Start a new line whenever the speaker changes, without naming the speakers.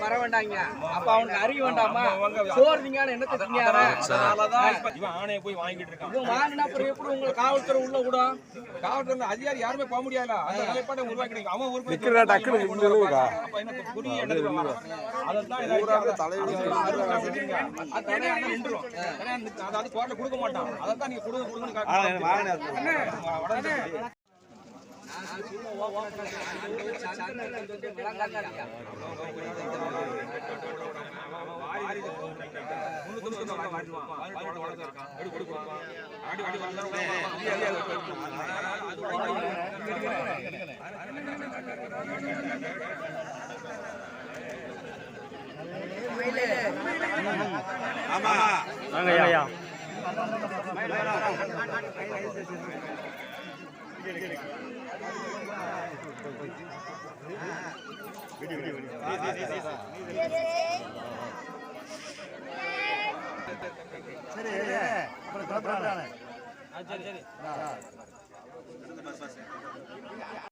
வர வேண்டாங்க. அப்ப அவனுக்கு அறிய வேண்டாமா? சோறுதீங்கன்னு என்ன திங்காத.
இவன் ஆணையை போய் வாங்கிட்டு இருக்கான்.
இவன் வாங்கினா அப்புறம் எப்படி உங்களுக்கு காவல்துறை உள்ள விடும்?
காவல்துறை அதிகாரி யாருமே போக முடியாதா? அந்த நிலைப்பாட்டை உருவாக்கி அவன் ஒரு அதாவது கோர்ட்ல கொடுக்க மாட்டான். அதான் நீங்க கொடுங்க ஆமா ஐயா சரி